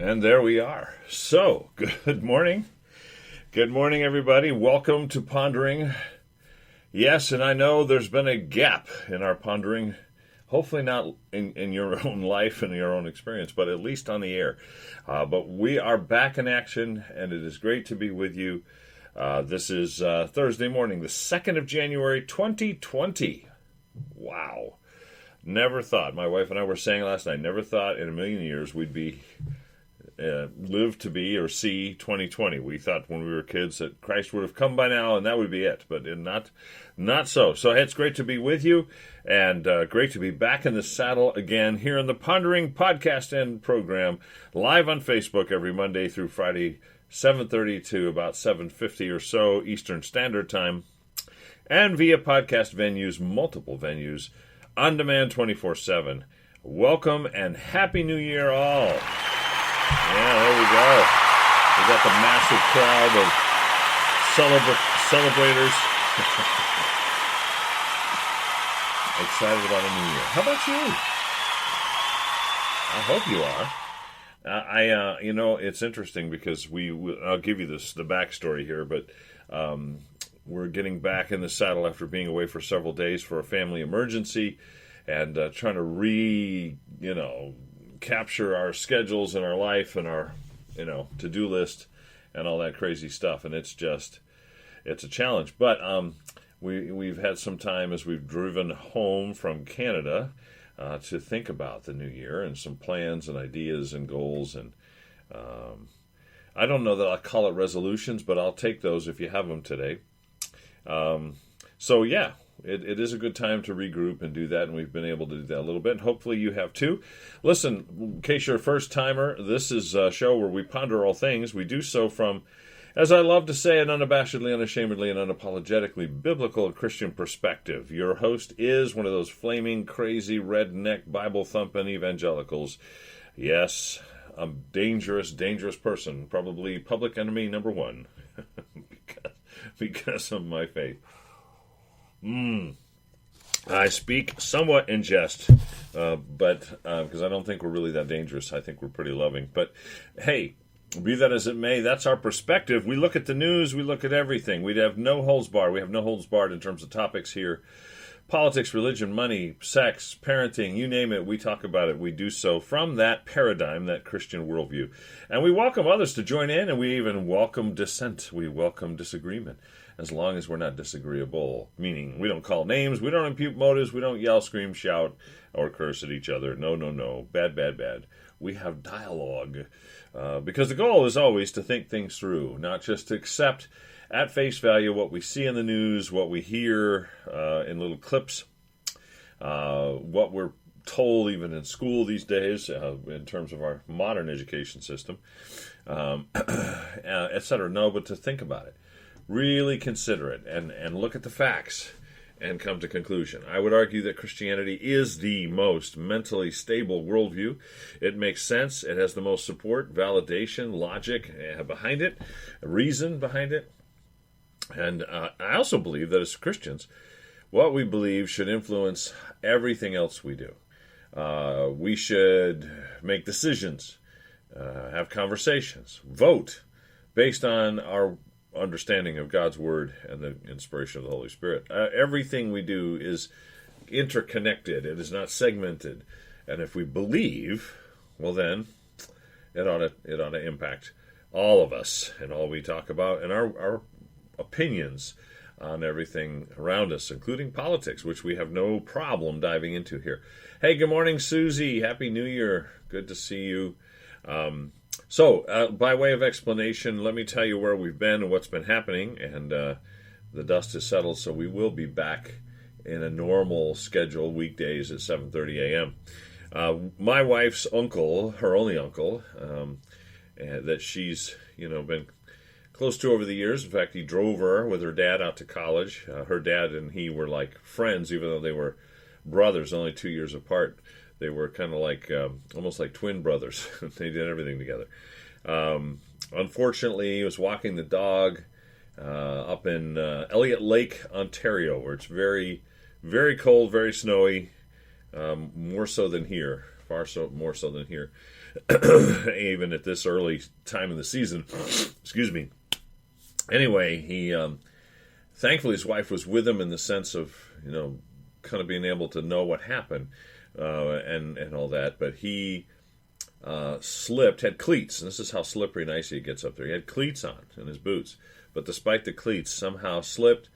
And there we are. So, good morning. Good morning, everybody. Welcome to Pondering. Yes, and I know there's been a gap in our pondering. Hopefully not in your own life and your own experience, but at least on the air. But we are back in action, and it is great to be with you. This is Thursday morning, the 2nd of January, 2020. Wow. Never thought, my wife and I were saying last night, never thought in a million years we'd be live to be or see 2020. We thought when we were kids that Christ would have come by now and that would be it, but not so. So it's great to be with you and great to be back in the saddle again here in the Pondering podcast and program, live on Facebook every Monday through Friday, 7:30 to about 7:50 or so Eastern Standard Time, and via podcast venues, multiple venues, on demand 24/7. Welcome and Happy New Year all. Yeah, there we go. We got the massive crowd of celebrators. Excited about a new year. How about you? I hope you are. It's interesting because I'll give you the backstory here, but we're getting back in the saddle after being away for several days for a family emergency and trying to capture our schedules and our life and our, to-do list and all that crazy stuff. And it's a challenge. But we've had some time as we've driven home from Canada to think about the new year and some plans and ideas and goals. And I don't know that I'll call it resolutions, but I'll take those if you have them today. It is a good time to regroup and do that, and we've been able to do that a little bit, and hopefully you have too. Listen, in case you're a first-timer, this is a show where we ponder all things. We do so from, as I love to say, an unabashedly, unashamedly, and unapologetically biblical and Christian perspective. Your host is one of those flaming, crazy, redneck, Bible-thumping evangelicals. Yes, a dangerous person, probably public enemy number one, because of my faith. I speak somewhat in jest, but because I don't think we're really that dangerous. I think we're pretty loving. But hey, be that as it may, that's our perspective. We look at the news. We look at everything. We have no holds barred. We have no holds barred in terms of topics here. Politics, religion, money, sex, parenting, you name it, we talk about it. We do so from that paradigm, that Christian worldview. And we welcome others to join in, and we even welcome dissent. We welcome disagreement, as long as we're not disagreeable. Meaning, we don't call names, we don't impute motives, we don't yell, scream, shout, or curse at each other. No. Bad. We have dialogue. Because the goal is always to think things through, not just to accept at face value what we see in the news, what we hear in little clips, what we're told even in school these days in terms of our modern education system, etc. No, but to think about it, really consider it, and look at the facts and come to conclusion. I would argue that Christianity is the most mentally stable worldview. It makes sense. It has the most support, validation, logic behind it, reason behind it. And I also believe that as Christians, what we believe should influence everything else we do. We should make decisions, have conversations, vote based on our understanding of God's Word and the inspiration of the Holy Spirit. Everything we do is interconnected. It is not segmented. And if we believe, well then, it ought to impact all of us and all we talk about and our opinions on everything around us, including politics, which we have no problem diving into here. Hey, good morning, Susie. Happy New Year. Good to see you. So, by way of explanation, let me tell you where we've been and what's been happening, and the dust is settled, so we will be back in a normal schedule, weekdays at 7:30 a.m. My wife's uncle, her only uncle, that she's, been close to over the years. In fact, he drove her with her dad out to college. Her dad and he were like friends, even though they were brothers, only 2 years apart. They were kind of like, almost like twin brothers. They did everything together. Unfortunately, he was walking the dog up in Elliott Lake, Ontario, where it's very, very cold, very snowy, more so than here, far so more so than here, even at this early time of the season. Excuse me. Anyway, he thankfully his wife was with him in the sense of kind of being able to know what happened and all that. But he slipped, had cleats, and this is how slippery and icy it gets up there. He had cleats on in his boots, but despite the cleats, somehow slipped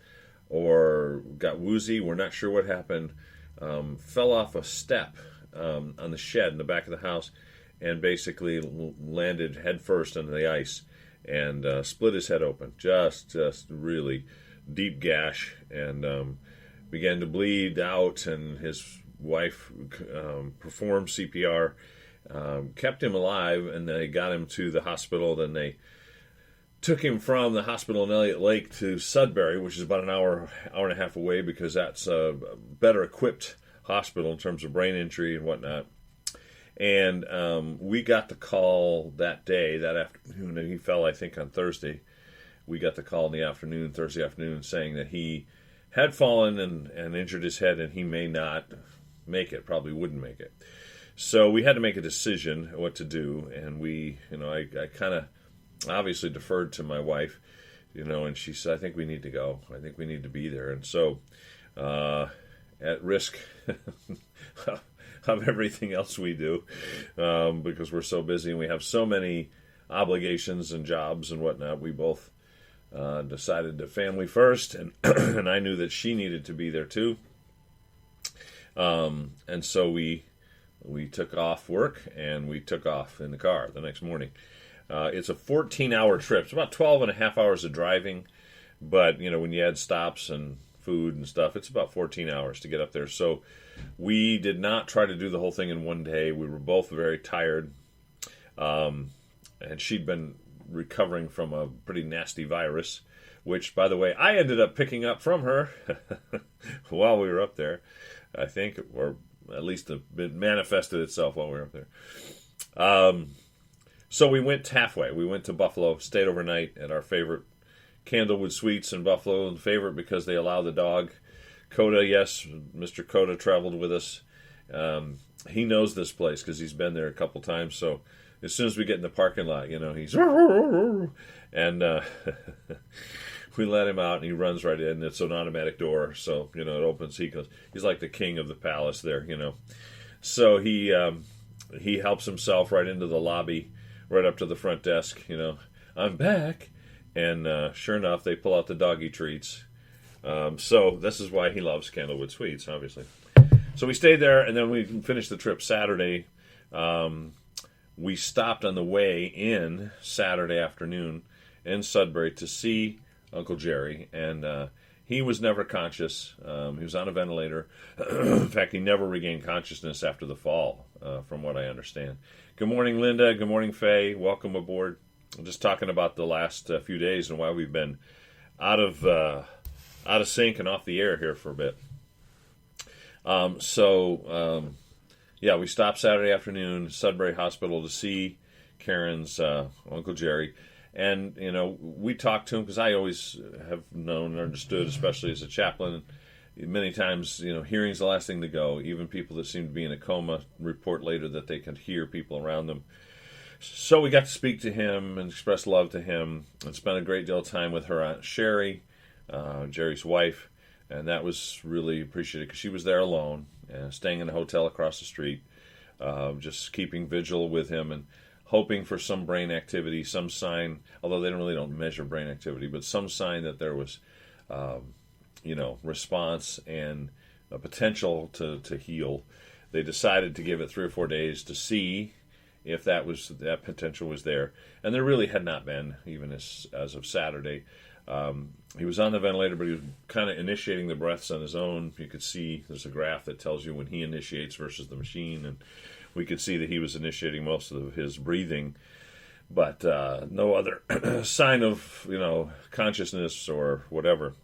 or got woozy. We're not sure what happened. Fell off a step on the shed in the back of the house and basically landed headfirst into the ice and split his head open. Just really deep gash, and began to bleed out, and his wife performed CPR, kept him alive, and they got him to the hospital. Then they took him from the hospital in Elliott Lake to Sudbury, which is about an hour and a half away, because that's a better equipped hospital in terms of brain injury and whatnot. And we got the call that day, that afternoon, and he fell, I think, on Thursday. We got the call in the afternoon, Thursday afternoon, saying that he had fallen and injured his head, and he may not make it, probably wouldn't make it. So we had to make a decision what to do, and I kind of obviously deferred to my wife, and she said, I think we need to go. I think we need to be there. And so at risk of everything else we do, because we're so busy and we have so many obligations and jobs and whatnot, we both decided to family first, and and I knew that she needed to be there too. And so we took off work, and we took off in the car the next morning. It's a 14-hour trip. It's about 12 and a half hours of driving, but when you add stops and food and stuff, it's about 14 hours to get up there. So we did not try to do the whole thing in one day. We were both very tired, and she'd been recovering from a pretty nasty virus, which, by the way, I ended up picking up from her while we were up there, I think, or at least it manifested itself while we were up there. So we went halfway. We went to Buffalo, stayed overnight at our favorite Candlewood Suites in Buffalo, and favorite because they allow the dog. Coda, yes, Mr. Coda traveled with us. He knows this place because he's been there a couple times. So as soon as we get in the parking lot, he's and we let him out, and he runs right in. It's an automatic door, so it opens. He's like the king of the palace there, So he helps himself right into the lobby, right up to the front desk. I'm back, and sure enough, they pull out the doggy treats. So this is why he loves Candlewood Suites, obviously. So we stayed there, and then we finished the trip Saturday. We stopped on the way in Saturday afternoon in Sudbury to see Uncle Jerry, and he was never conscious. He was on a ventilator. In fact, he never regained consciousness after the fall, from what I understand. Good morning, Linda. Good morning, Faye. Welcome aboard. I'm just talking about the last few days and why we've been out of sync and off the air here for a bit. Yeah, we stopped Saturday afternoon, Sudbury Hospital, to see Karen's Uncle Jerry. And, we talked to him because I always have known and understood, especially as a chaplain, many times, hearing's the last thing to go. Even people that seem to be in a coma report later that they can hear people around them. So we got to speak to him and express love to him and spent a great deal of time with her Aunt Sherry, Jerry's wife. And that was really appreciated because she was there alone, staying in a hotel across the street, just keeping vigil with him and hoping for some brain activity, some sign, although they don't measure brain activity, but some sign that there was, response and a potential to heal. They decided to give it 3 or 4 days to see if that potential was there. And there really had not been, even as of Saturday. He was on the ventilator, but he was kind of initiating the breaths on his own. You could see there's a graph that tells you when he initiates versus the machine, and we could see that he was initiating most of his breathing, but no other sign of consciousness or whatever.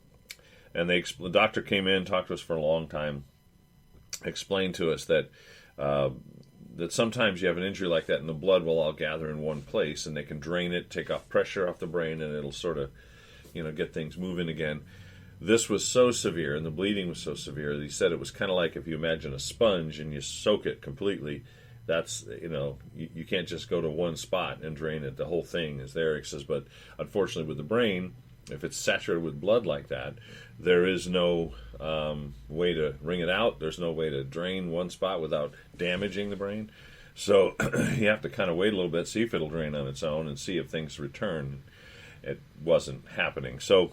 And the doctor came in, talked to us for a long time, explained to us that that sometimes you have an injury like that, and the blood will all gather in one place, and they can drain it, take off pressure off the brain, and it'll sort of get things moving again. This was so severe, and the bleeding was so severe, that he said it was kind of like if you imagine a sponge and you soak it completely, that's, you can't just go to one spot and drain it. The whole thing is there. He says, but unfortunately with the brain, if it's saturated with blood like that, there is no way to wring it out. There's no way to drain one spot without damaging the brain. So you have to kind of wait a little bit, see if it'll drain on its own, and see if things return. It wasn't happening. So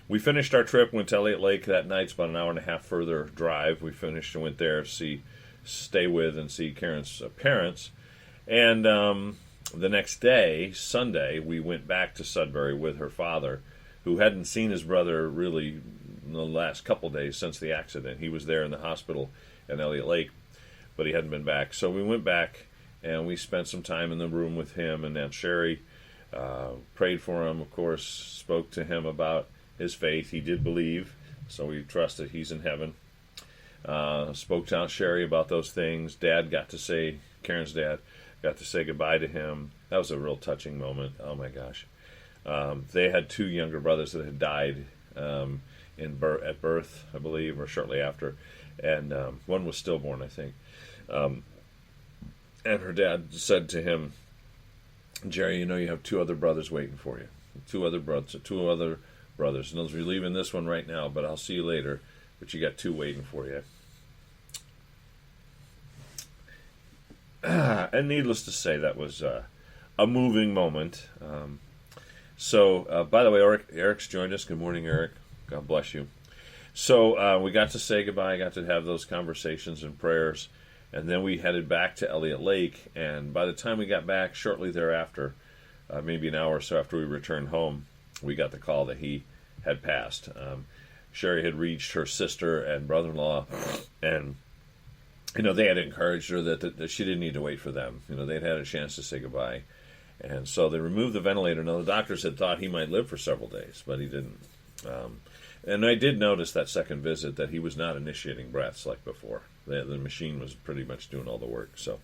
we finished our trip, went to Elliott Lake that night. It's about an hour and a half further drive. We finished and went there to stay with and see Karen's parents. And the next day, Sunday, we went back to Sudbury with her father, who hadn't seen his brother really in the last couple days since the accident. He was there in the hospital in Elliott Lake, but he hadn't been back. So we went back, and we spent some time in the room with him and Aunt Sherry, prayed for him, of course, spoke to him about his faith. He did believe, so we trust that he's in heaven. Spoke to Aunt Sherry about those things. Karen's dad got to say goodbye to him. That was a real touching moment. Oh my gosh. They had two younger brothers that had died at birth, I believe, or shortly after, and one was stillborn, I think. And her dad said to him, "Jerry, you have two other brothers waiting for you. Two other brothers. In other words, you're leaving this one right now, but I'll see you later. But you got two waiting for you." And needless to say, that was a moving moment. So, by the way, Eric's joined us. Good morning, Eric. God bless you. So we got to say goodbye, got to have those conversations and prayers, and then we headed back to Elliott Lake, and by the time we got back, shortly thereafter, maybe an hour or so after we returned home, we got the call that he had passed. Sherry had reached her sister and brother-in-law, and they had encouraged her that she didn't need to wait for them. They'd had a chance to say goodbye. And so they removed the ventilator. Now, the doctors had thought he might live for several days, but he didn't. And I did notice that second visit that he was not initiating breaths like before. The machine was pretty much doing all the work. So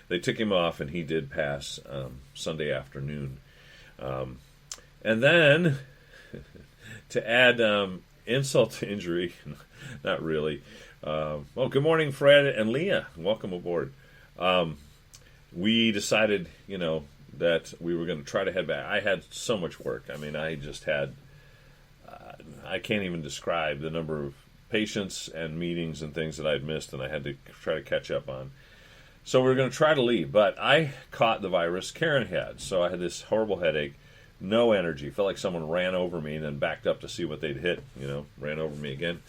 they took him off, and he did pass Sunday afternoon. And then, to add insult to injury, not really. Good morning, Fred and Leah. Welcome aboard. We decided, that we were going to try to head back. I had so much work. I mean, I just had, I can't even describe the number of patients and meetings and things that I'd missed, and I had to try to catch up on. So we were going to try to leave, but I caught the virus Karen had. So I had this horrible headache, no energy. Felt like someone ran over me and then backed up to see what they'd hit, ran over me again.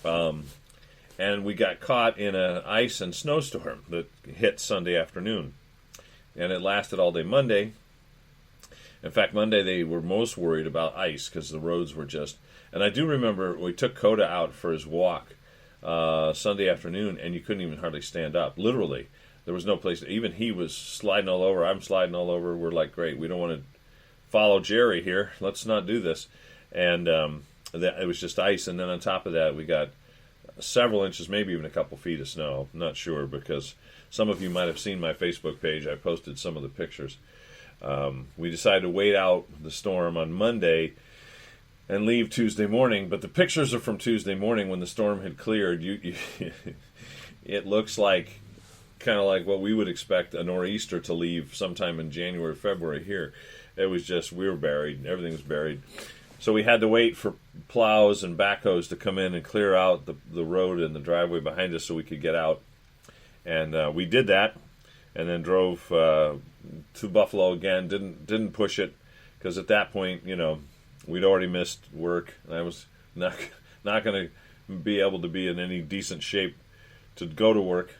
And we got caught in an ice and snowstorm that hit Sunday afternoon. And it lasted all day Monday. In fact, Monday they were most worried about ice because the roads were just... And I do remember we took Coda out for his walk Sunday afternoon, and you couldn't even hardly stand up. Literally. There was no place... Even he was sliding all over. I'm sliding all over. We're like, great, we don't want to follow Jerry here. Let's not do this. And it was just ice. And then on top of that, we got several inches, maybe even a couple feet of snow. I'm not sure, because some of you might have seen my Facebook page. I posted some of the pictures. We decided to wait out the storm on Monday and leave Tuesday morning, but the pictures are from Tuesday morning when the storm had cleared. It looks like kind of like what we would expect a nor'easter to leave sometime in January, February here. It was just, we were buried. Everything was buried. So we had to wait for plows and backhoes to come in and clear out the road and the driveway behind us so we could get out. And we did that, and then drove to Buffalo again. Didn't push it, because at that point, we'd already missed work. And I was not going to be able to be in any decent shape to go to work.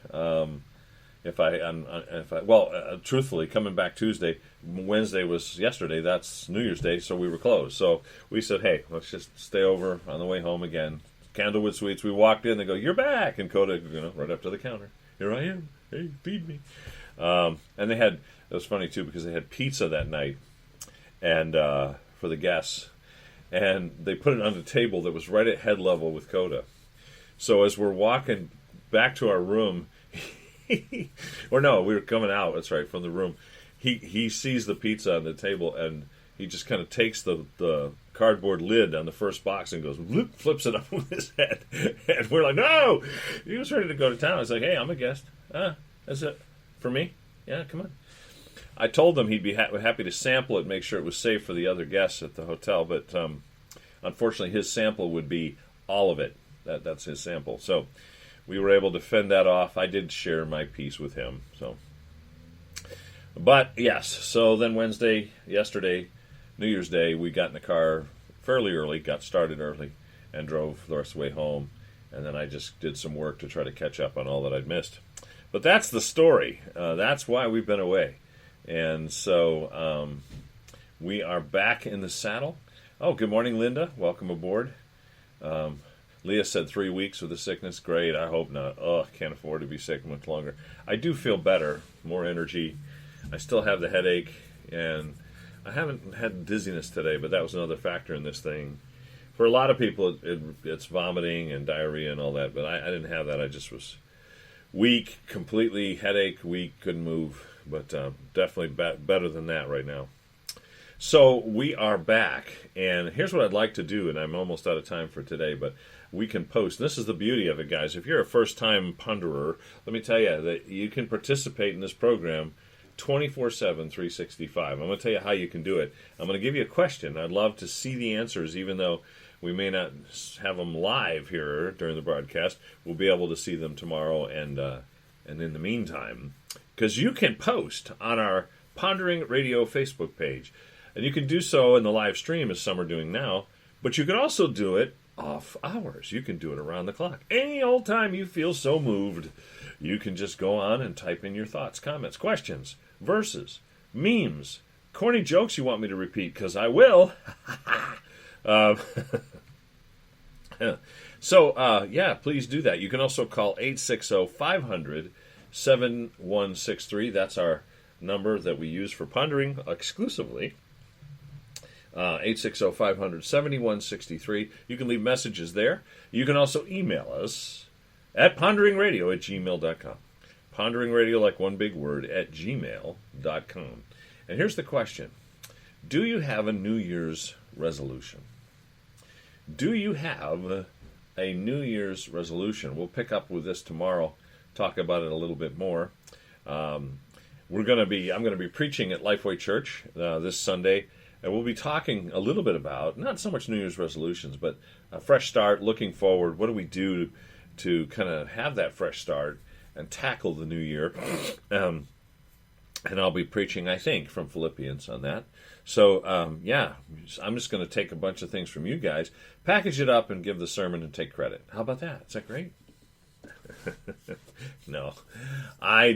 Truthfully, coming back Tuesday, Wednesday was yesterday. That's New Year's Day, so we were closed. So we said, hey, let's just stay over on the way home again. Candlewood Suites. We walked in. They go, "You're back," and Coda, right up to the counter. "Here I am. Hey, feed me." And it was funny too, because they had pizza that night, and for the guests, and they put it on the table that was right at head level with Coda. So as we're walking back to our room, we were coming out. That's right, from the room. He sees the pizza on the table, and he just kind of takes the cardboard lid on the first box and goes, whoop, flips it up with his head. And we're like, no! He was ready to go to town. I was like, hey, I'm a guest. That's it. for me? Yeah, come on. I told them he'd be happy to sample it, make sure it was safe for the other guests at the hotel, but unfortunately his sample would be all of it. That's his sample. So we were able to fend that off. I did share my piece with him. But yes, so then yesterday, New Year's Day, we got in the car fairly early, got started early, and drove the rest of the way home. And then I just did some work to try to catch up on all that I'd missed. But that's the story. That's why we've been away. And so we are back in the saddle. Oh, good morning, Linda. Welcome aboard. Leah said 3 weeks with the sickness. Great. I hope not. Oh, can't afford to be sick much longer. I do feel better, more energy. I still have the headache, and I haven't had dizziness today, but that was another factor in this thing. For a lot of people, it's vomiting and diarrhea and all that, but I didn't have that. I just was weak, completely headache, weak, couldn't move, but definitely better than that right now. So we are back, and here's what I'd like to do, and I'm almost out of time for today, but we can post. This is the beauty of it, guys. If you're a first-time ponderer, let me tell you that you can participate in this program 24/7, 365. I'm going to tell you how you can do it. I'm going to give you a question. I'd love to see the answers, even though we may not have them live here during the broadcast. We'll be able to see them tomorrow, and in the meantime, because you can post on our Pondering Radio Facebook page, and you can do so in the live stream as some are doing now, but you can also do it off hours. You can do it around the clock. Any old time you feel so moved, you can just go on and type in your thoughts, comments, questions, verses, memes, corny jokes you want me to repeat, because I will. So, please do that. You can also call 860-500-7163. That's our number that we use for pondering exclusively. 860-500-7163. You can leave messages there. You can also email us at ponderingradio@gmail.com. Ponderingradio, like one big word, @gmail.com. And here's the question. Do you have a New Year's resolution? Do you have a New Year's resolution? We'll pick up with this tomorrow, talk about it a little bit more. I'm going to be preaching at Lifeway Church this Sunday, and we'll be talking a little bit about, not so much New Year's resolutions, but a fresh start, looking forward. What do we do to kind of have that fresh start and tackle the new year? And I'll be preaching, I think, from Philippians on that. So, I'm just going to take a bunch of things from you guys, package it up, and give the sermon and take credit. How about that? Is that great? No, I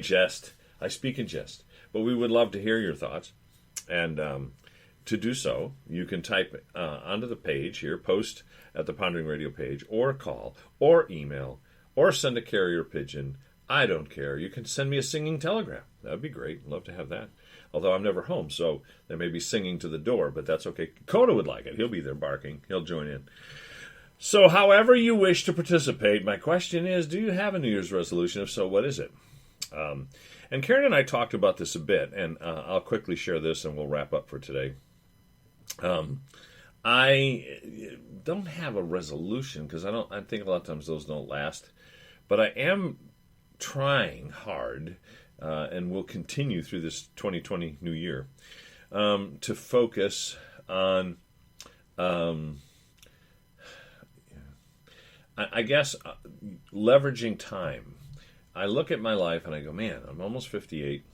speak in jest. But we would love to hear your thoughts. And to do so, you can type onto the page here, post at the Pondering Radio page, or call, or email, or send a carrier pigeon. I don't care. You can send me a singing telegram. That would be great. Love to have that. Although I'm never home, so there may be singing to the door, but that's okay. Coda would like it. He'll be there barking. He'll join in. So however you wish to participate, my question is, do you have a New Year's resolution? If so, what is it? And Karen and I talked about this a bit, and I'll quickly share this, and we'll wrap up for today. I don't have a resolution, because I think a lot of times those don't last, but I am trying hard, and will continue through this 2020 new year, to focus on, I guess, leveraging time. I look at my life and I go, man, I'm almost 58,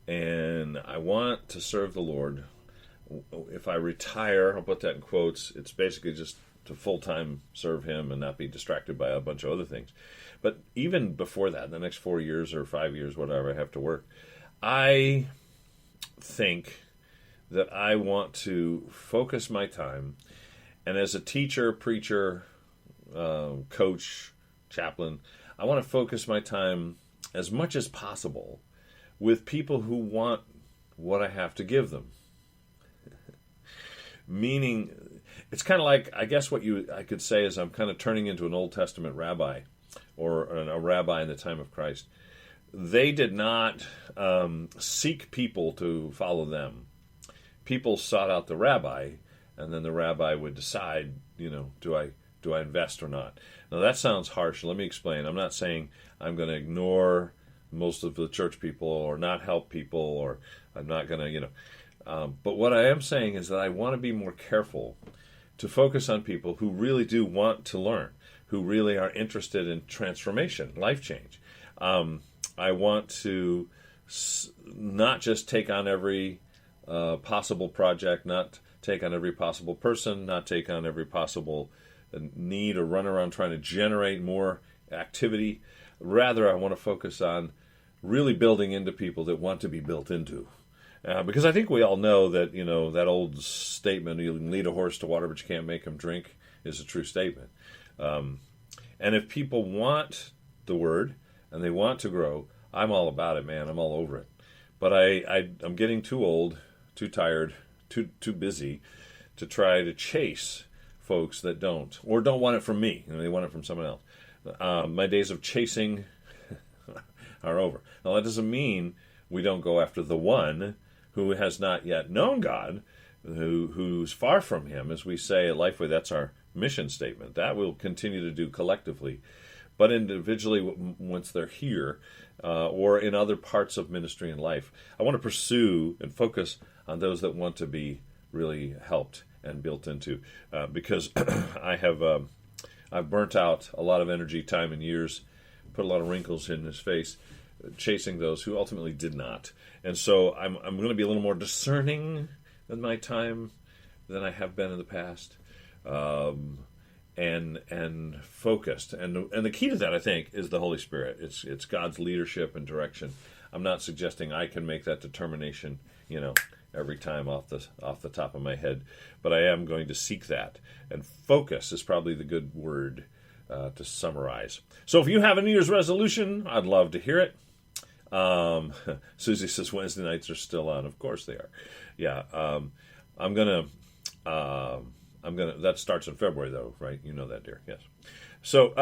and I want to serve the Lord. If I retire, I'll put that in quotes, it's basically just to full-time serve Him and not be distracted by a bunch of other things. But even before that, the next 4 years or 5 years, whatever I have to work, I think that I want to focus my time, and as a teacher, preacher, coach, chaplain, I want to focus my time as much as possible with people who want what I have to give them. Meaning, it's kind of like, I guess what I could say is I'm kind of turning into an Old Testament rabbi, or a rabbi in the time of Christ. They did not seek people to follow them. People sought out the rabbi, and then the rabbi would decide, do I invest or not? Now that sounds harsh. Let me explain. I'm not saying I'm going to ignore most of the church people or not help people, or I'm not going to, but what I am saying is that I want to be more careful to focus on people who really do want to learn, who really are interested in transformation, life change. I want to not just take on every possible project, not take on every possible person, not take on every possible need or run around trying to generate more activity. Rather, I want to focus on really building into people that want to be built into. Because I think we all know that, that old statement, you can lead a horse to water, but you can't make him drink, is a true statement. And if people want the word and they want to grow, I'm all about it, man. I'm all over it. But I'm getting too old, too tired, too busy to try to chase folks that don't, or don't want it from me. They want it from someone else. My days of chasing are over. Now, that doesn't mean we don't go after the one who has not yet known God, who's far from him. As we say at Lifeway, that's our mission statement. That we'll continue to do collectively. But individually, once they're here, or in other parts of ministry and life, I want to pursue and focus on those that want to be really helped and built into. Because I've burnt out a lot of energy, time, and years, put a lot of wrinkles in his face, chasing those who ultimately did not. And so I'm going to be a little more discerning in my time than I have been in the past, and focused. And the key to that, I think, is the Holy Spirit. It's God's leadership and direction. I'm not suggesting I can make that determination, every time off the top of my head, but I am going to seek that. And focus is probably the good word to summarize. So if you have a New Year's resolution, I'd love to hear it. Susie says Wednesday nights are still on. Of course they are. Yeah. I'm gonna. That starts in February, though, right? You know that, dear. Yes. So,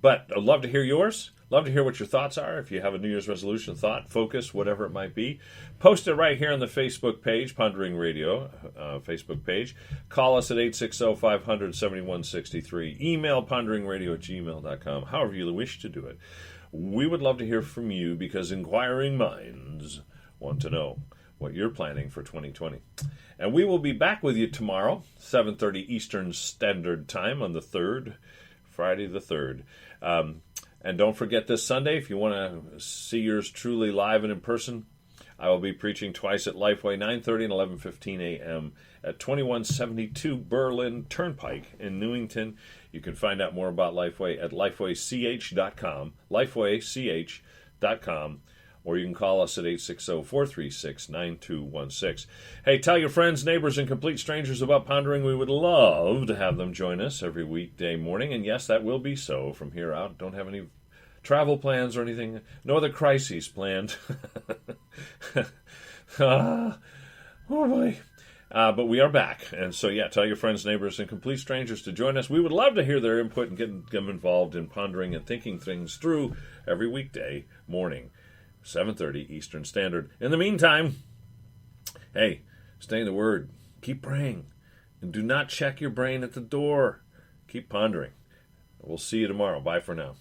but I'd love to hear yours. Love to hear what your thoughts are. If you have a New Year's resolution, thought, focus, whatever it might be, post it right here on the Facebook page, Pondering Radio Facebook page. Call us at 860-500-7163. Email ponderingradio@gmail.com. However you wish to do it. We would love to hear from you because inquiring minds want to know what you're planning for 2020. And we will be back with you tomorrow, 7:30 Eastern Standard Time on the 3rd, Friday the 3rd. And don't forget this Sunday, if you want to see yours truly live and in person, I will be preaching twice at Lifeway, 9:30 and 11:15 a.m. at 2172 Berlin Turnpike in Newington. You can find out more about Lifeway at lifewaych.com, lifewaych.com, or you can call us at 860-436-9216. Hey, tell your friends, neighbors, and complete strangers about Pondering. We would love to have them join us every weekday morning, and yes, that will be so from here out. Don't have any travel plans or anything, no other crises planned. Oh boy. But we are back, and so tell your friends, neighbors, and complete strangers to join us. We would love to hear their input and get them involved in pondering and thinking things through every weekday morning, 7:30 Eastern Standard. In the meantime, hey, stay in the Word, keep praying, and do not check your brain at the door. Keep pondering. We'll see you tomorrow. Bye for now.